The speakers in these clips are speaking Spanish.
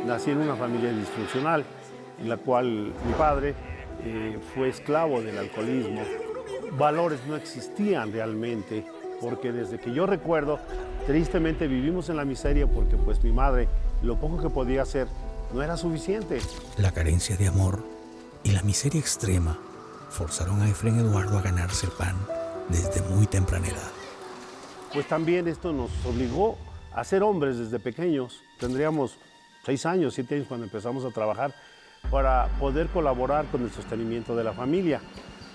Nací en una familia disfuncional, en la cual mi padre fue esclavo del alcoholismo. Valores no existían realmente, porque desde que yo recuerdo, tristemente vivimos en la miseria porque pues mi madre, lo poco que podía hacer, no era suficiente. La carencia de amor y la miseria extrema forzaron a Efrén Eduardo a ganarse el pan desde muy temprana edad. Pues también esto nos obligó a ser hombres desde pequeños. Tendríamos 6 años, 7 años cuando empezamos a trabajar para poder colaborar con el sostenimiento de la familia.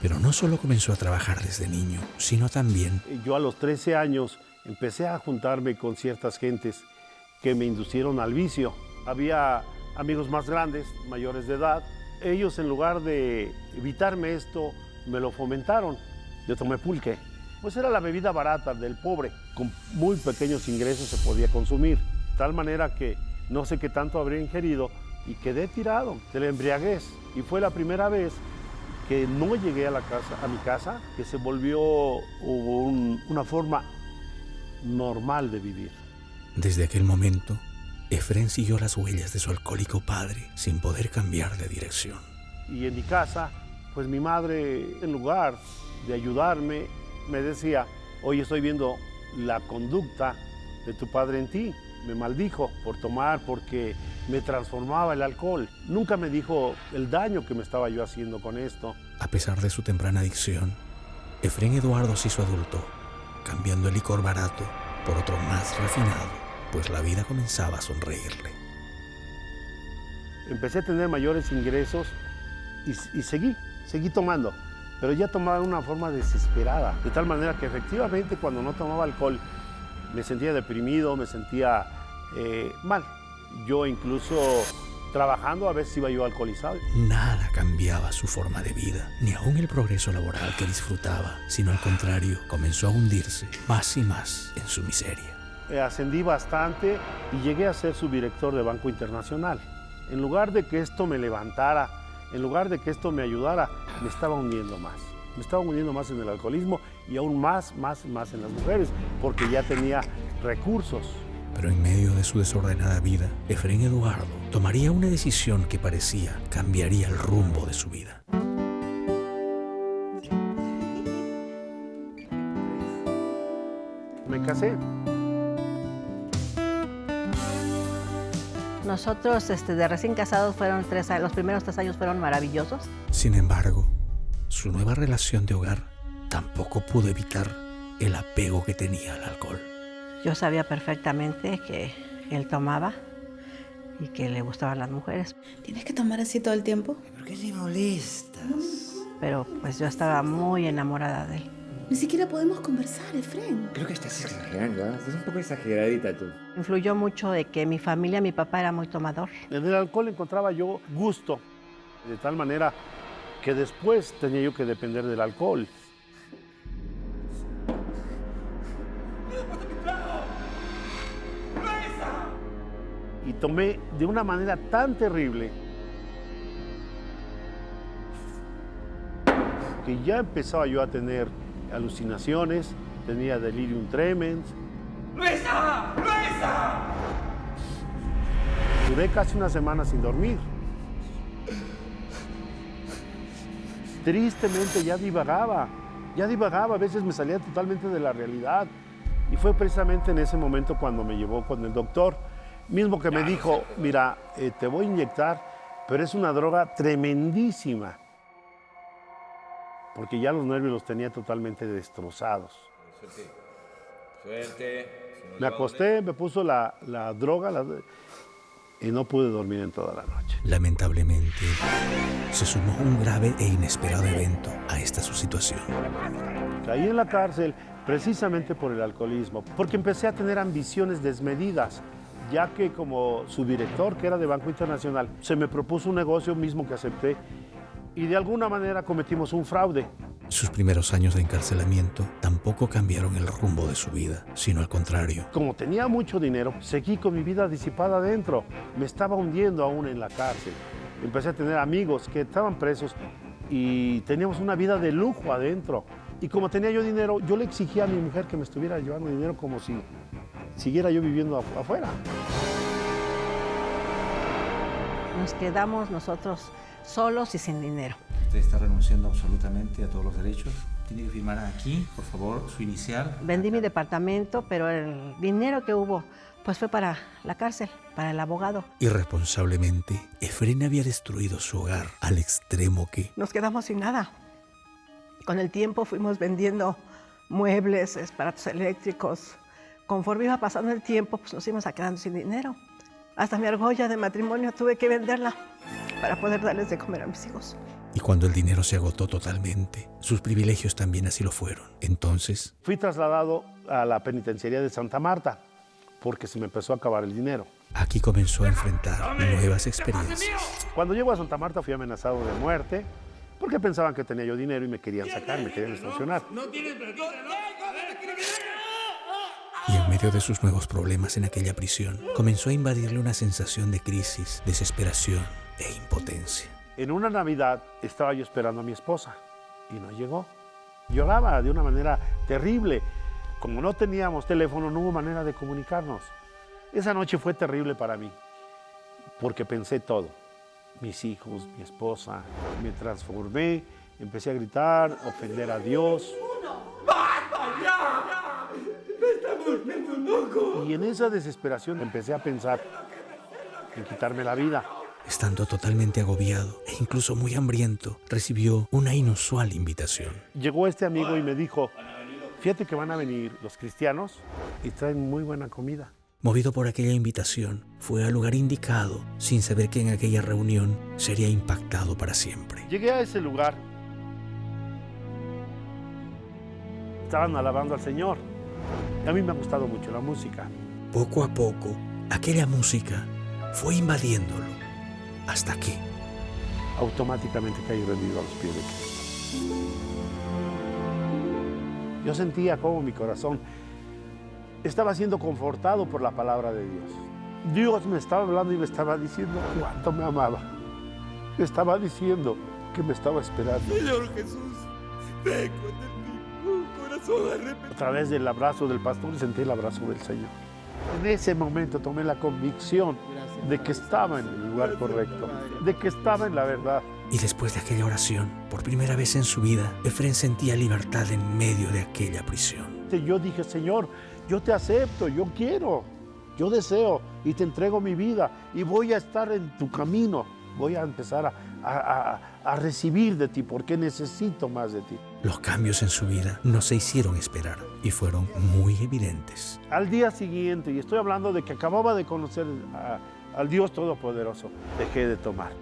Pero no solo comenzó a trabajar desde niño, sino también... Yo a los 13 años empecé a juntarme con ciertas gentes que me inducieron al vicio. Había amigos más grandes, mayores de edad. Ellos, en lugar de evitarme esto, me lo fomentaron. Yo tomé pulque. Pues era la bebida barata del pobre. Con muy pequeños ingresos se podía consumir. De tal manera que no sé qué tanto habría ingerido y quedé tirado de la embriaguez. Y fue la primera vez que no llegué a mi casa, que se volvió una forma normal de vivir. Desde aquel momento, Efrén siguió las huellas de su alcohólico padre sin poder cambiar de dirección. Y en mi casa, pues mi madre, en lugar de ayudarme, me decía: oye, estoy viendo la conducta de tu padre en ti. Me maldijo por tomar, porque me transformaba el alcohol. Nunca me dijo el daño que me estaba yo haciendo con esto. A pesar de su temprana adicción, Efrén Eduardo se hizo adulto, cambiando el licor barato por otro más refinado, pues la vida comenzaba a sonreírle. Empecé a tener mayores ingresos y seguí tomando, pero ya tomaba de una forma desesperada, de tal manera que efectivamente cuando no tomaba alcohol me sentía deprimido, me sentía mal. Yo incluso trabajando a veces iba yo alcoholizado. Nada cambiaba su forma de vida, ni aún el progreso laboral que disfrutaba, sino al contrario, comenzó a hundirse más y más en su miseria. Ascendí bastante y llegué a ser subdirector de Banco Internacional. En lugar de que esto me levantara, en lugar de que esto me ayudara, me estaba hundiendo más. Me estaba hundiendo más en el alcoholismo y aún más en las mujeres, porque ya tenía recursos. Pero en medio de su desordenada vida, Efrén Eduardo tomaría una decisión que parecía cambiaría el rumbo de su vida. Me casé. Nosotros de recién casados fueron los primeros 3 años fueron maravillosos. Sin embargo, su nueva relación de hogar tampoco pudo evitar el apego que tenía al alcohol. Yo sabía perfectamente que él tomaba y que le gustaban las mujeres. ¿Tienes que tomar así todo el tiempo? ¿Por qué le molestas? Pero pues yo estaba muy enamorada de él. Ni siquiera podemos conversar, Efrén. Creo que estás exagerando, ¿eh? Estás un poco exageradita tú. Influyó mucho de que mi familia, mi papá era muy tomador. En el alcohol encontraba yo gusto, de tal manera que después tenía yo que depender del alcohol. Y tomé de una manera tan terrible que ya empezaba yo a tener alucinaciones, tenía delirium tremens. ¡Luisa! ¡Luisa! Duré casi una semana sin dormir. Tristemente ya divagaba, a veces me salía totalmente de la realidad. Y fue precisamente en ese momento cuando me llevó con el doctor, mismo que me dijo: mira, te voy a inyectar, pero es una droga tremendísima. Porque ya los nervios los tenía totalmente destrozados. Suerte. Me acosté, me puso la droga y no pude dormir en toda la noche. Lamentablemente, se sumó un grave e inesperado evento a esta su situación. Caí en la cárcel precisamente por el alcoholismo, porque empecé a tener ambiciones desmedidas, ya que como subdirector, que era de Banco Internacional, se me propuso un negocio mismo que acepté y de alguna manera cometimos un fraude. Sus primeros años de encarcelamiento tampoco cambiaron el rumbo de su vida, sino al contrario. Como tenía mucho dinero, seguí con mi vida disipada adentro. Me estaba hundiendo aún en la cárcel. Empecé a tener amigos que estaban presos y teníamos una vida de lujo adentro. Y como tenía yo dinero, yo le exigía a mi mujer que me estuviera llevando dinero como si siguiera yo viviendo afuera. Nos quedamos nosotros solos y sin dinero. Usted está renunciando absolutamente a todos los derechos. Tiene que firmar aquí, por favor, su inicial. Vendí mi departamento, pero el dinero que hubo pues fue para la cárcel, para el abogado. Irresponsablemente, Efrén había destruido su hogar al extremo que... Nos quedamos sin nada. Con el tiempo fuimos vendiendo muebles, aparatos eléctricos. Conforme iba pasando el tiempo, pues nos íbamos quedando sin dinero. Hasta mi argolla de matrimonio tuve que venderla para poder darles de comer a mis hijos. Y cuando el dinero se agotó totalmente, sus privilegios también así lo fueron. Entonces... Fui trasladado a la penitenciaría de Santa Marta porque se me empezó a acabar el dinero. Aquí comenzó a enfrentar nuevas experiencias. Cuando llego a Santa Marta fui amenazado de muerte porque pensaban que tenía yo dinero y me querían sacar, me querían estacionar. Y en medio de sus nuevos problemas en aquella prisión, comenzó a invadirle una sensación de crisis, desesperación e impotencia. En una Navidad estaba yo esperando a mi esposa y no llegó. Lloraba de una manera terrible. Como no teníamos teléfono, no hubo manera de comunicarnos. Esa noche fue terrible para mí porque pensé todo. Mis hijos, mi esposa, me transformé, empecé a gritar, ofender a Dios. ¡Basta ya! ¡Me está volviendo loco! Y en esa desesperación empecé a pensar en quitarme la vida. Estando totalmente agobiado e incluso muy hambriento, recibió una inusual invitación. Llegó este amigo y me dijo, fíjate que van a venir los cristianos y traen muy buena comida. Movido por aquella invitación, fue al lugar indicado sin saber que en aquella reunión sería impactado para siempre. Llegué a ese lugar. Estaban alabando al Señor. A mí me ha gustado mucho la música. Poco a poco, aquella música fue invadiéndolo, hasta que automáticamente caí rendido a los pies de Cristo. Yo sentía como mi corazón estaba siendo confortado por la palabra de Dios. Dios me estaba hablando y me estaba diciendo cuánto me amaba. Me estaba diciendo que me estaba esperando. Señor Jesús, ven con un corazón arrepentido. A través del abrazo del pastor sentí el abrazo del Señor. En ese momento tomé la convicción de que estaba en el lugar correcto, de que estaba en la verdad. Y después de aquella oración, por primera vez en su vida, Efrén sentía libertad en medio de aquella prisión. Yo dije, Señor, yo te acepto, yo quiero, yo deseo y te entrego mi vida y voy a estar en tu camino. Voy a empezar a recibir de ti porque necesito más de ti. Los cambios en su vida no se hicieron esperar y fueron muy evidentes. Al día siguiente, y estoy hablando de que acababa de conocer al Dios Todopoderoso, dejé de tomar.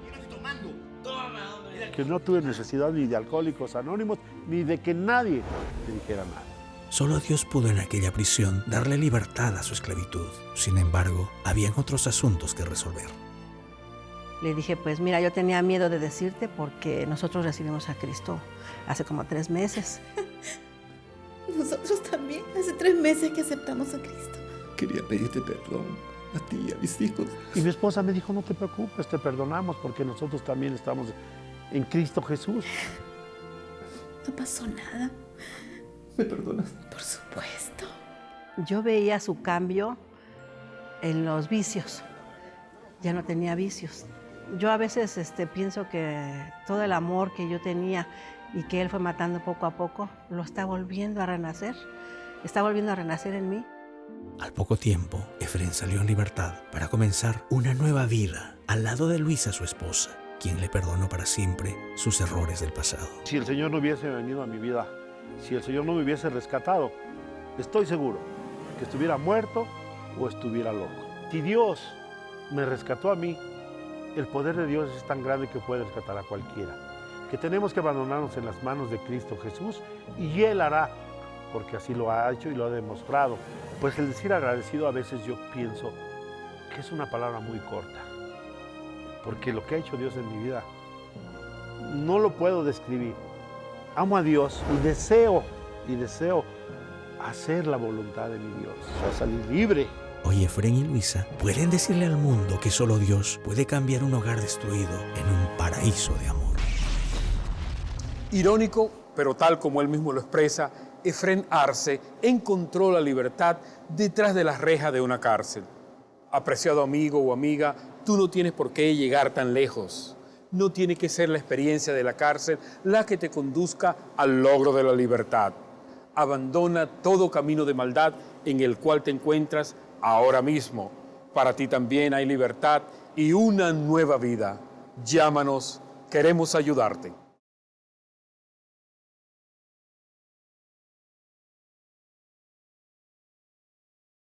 Que no tuve necesidad ni de Alcohólicos Anónimos, ni de que nadie me dijera nada. Solo Dios pudo en aquella prisión darle libertad a su esclavitud. Sin embargo, habían otros asuntos que resolver. Le dije, pues mira, yo tenía miedo de decirte porque nosotros recibimos a Cristo hace como 3 meses. Nosotros también, hace 3 meses que aceptamos a Cristo. Quería pedirte perdón a ti y a mis hijos. Y mi esposa me dijo, no te preocupes, te perdonamos porque nosotros también estamos en Cristo Jesús. No pasó nada. ¿Me perdonas? Por supuesto. Yo veía su cambio en los vicios. Ya no tenía vicios. Yo a veces pienso que todo el amor que yo tenía y que él fue matando poco a poco, lo está volviendo a renacer. Está volviendo a renacer en mí. Al poco tiempo, Efrén salió en libertad para comenzar una nueva vida al lado de Luisa, su esposa, quien le perdonó para siempre sus errores del pasado. Si el Señor no hubiese venido a mi vida, si el Señor no me hubiese rescatado, estoy seguro que estuviera muerto o estuviera loco. Si Dios me rescató a mí, el poder de Dios es tan grande que puede rescatar a cualquiera. Que tenemos que abandonarnos en las manos de Cristo Jesús y Él hará, porque así lo ha hecho y lo ha demostrado. Pues el decir agradecido a veces yo pienso que es una palabra muy corta, porque lo que ha hecho Dios en mi vida no lo puedo describir. Amo a Dios y deseo hacer la voluntad de mi Dios, a salir libre. Hoy Efrén y Luisa pueden decirle al mundo que solo Dios puede cambiar un hogar destruido en un paraíso de amor. Irónico, pero tal como él mismo lo expresa, Efrén Arce encontró la libertad detrás de las rejas de una cárcel. Apreciado amigo o amiga, Tú no tienes por qué llegar tan lejos. No tiene que ser la experiencia de la cárcel la que te conduzca al logro de la libertad. Abandona todo camino de maldad en el cual te encuentras ahora mismo. Para ti también hay libertad y una nueva vida. Llámanos, queremos ayudarte.